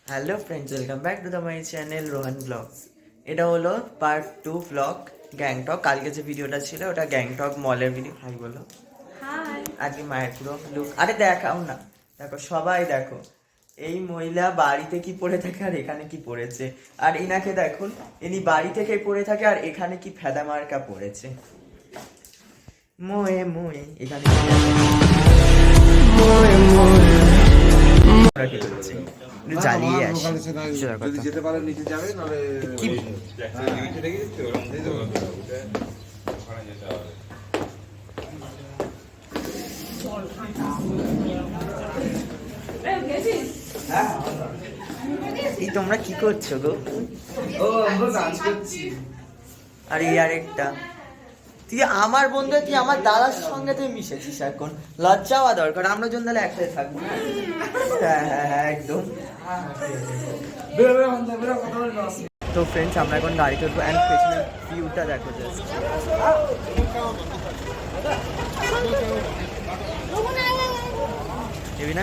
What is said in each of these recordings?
Hello friends, welcome back to the my channel Rohan blogs. এটা হলো part 2 blog Gangtok. কালকে যে ভিডিওটা ছিল ওটা গ্যাংটক মলের ভিডিও। হাই বলো। হাই। আজকে মায়ের পুরো লুক। আরে দেখাও না, দেখো সবাই দেখো এই মহিলা বাড়িতে কি পরে থাকে আর এখানে কি পরেছে। আর ইনাকে দেখুন, ইনি বাড়ি থেকে পরে থাকে আর এখানে কি ফেদা মার্কা পরেছে। মোয়ে মোয়ে এখানে মোয়ে মোয়ে জ্বালিয়ে আসি। যদি যেতে পারে নিচে যাবে, নাহলে কি এই তোমরা কি করছো গো? ও আমরা ডান্স করছি। আর এই আরেকটা, তুই আমার বন্ধু, তুই আমার দাদার সঙ্গে তুই মিশেছিস। এখন লজ্জা হওয়া দরকার। আমরা জন তাহলে একসাথে থাকবো। হ্যাঁ হ্যাঁ হ্যাঁ একদম। তো ফ্রেন্ডস, আমরা এখন গাড়িতে উঠবো। অ্যান্ড পেছনের ভিউটা দেখো জাস্ট। না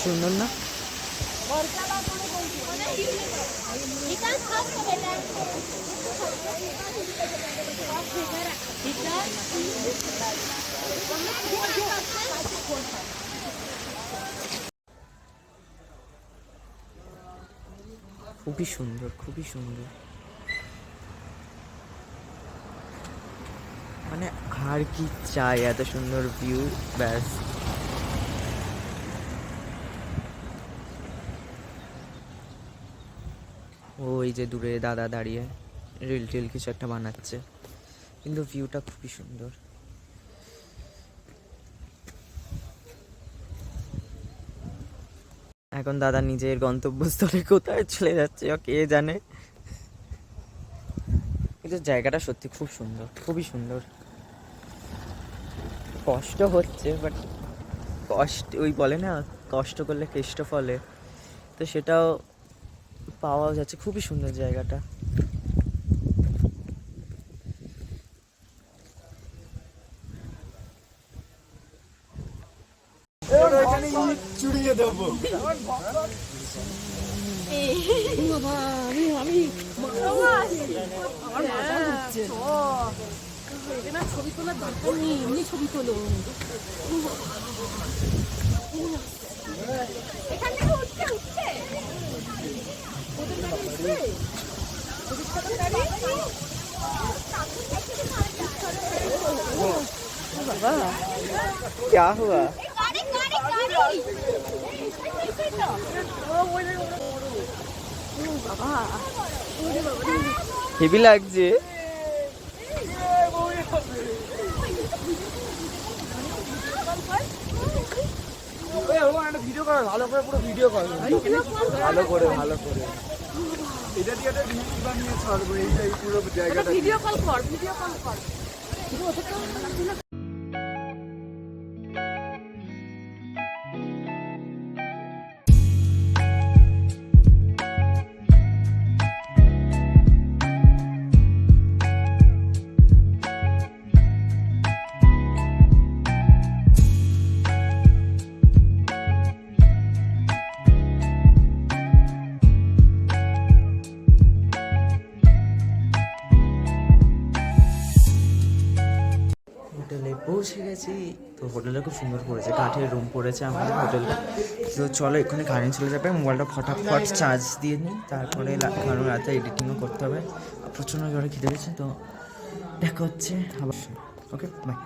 সুন্দর না? খুবই সুন্দর, খুবই সুন্দর। মানে আর কি চাই, এত সুন্দর ভিউ, ব্যাস। ওই যে দূরে দাদা দাঁড়িয়ে রিল টিল কিছু একটা বানাচ্ছে, কিন্তু ভিউটা খুবই সুন্দর। এখন দাদা নিজের গন্তব্যস্থলে কোথায় চলে যাচ্ছে কে জানে, কিন্তু জায়গাটা সত্যি খুব সুন্দর, খুবই সুন্দর। কষ্ট হচ্ছে, বাট কষ্ট ওই বলে না, কষ্ট করলে কেষ্ট ফলে, তো সেটাও পাওয়া যাচ্ছে। খুবই সুন্দর জায়গাটা। চুড়িয়ে দেবো। ছবি তোলার দরকার নেই, এমনি ছবি তোলো। এখান থেকে উঠছে উঠছে बाबा क्या हुआ? হেভি লাগছে। ভিডিও কর, ভালো করে পুরো ভিডিও কর, ভালো করে ভালো করে। এটা দিয়ে একটা ভিডিও বানিয়ে ছাড়বো, এই পুরো জায়গাটা। ভিডিও কল কর, ভিডিও কল কর। হোটেলে পৌঁছে গেছি। তো হোটেলটা খুব সুন্দর পড়েছে, কাঠের রুম পড়েছে আমাদের হোটেলটা। তো চলো এখানে কারেন্ট চলে যাবে, মোবাইলটা ফটাফট চার্জ দিয়ে নিই, তারপরে কারণ রাতে এডিটিংও করতে হবে। প্রচণ্ড জোরে খিদে গেছে, তো দেখা হচ্ছে আবার। Okay bye.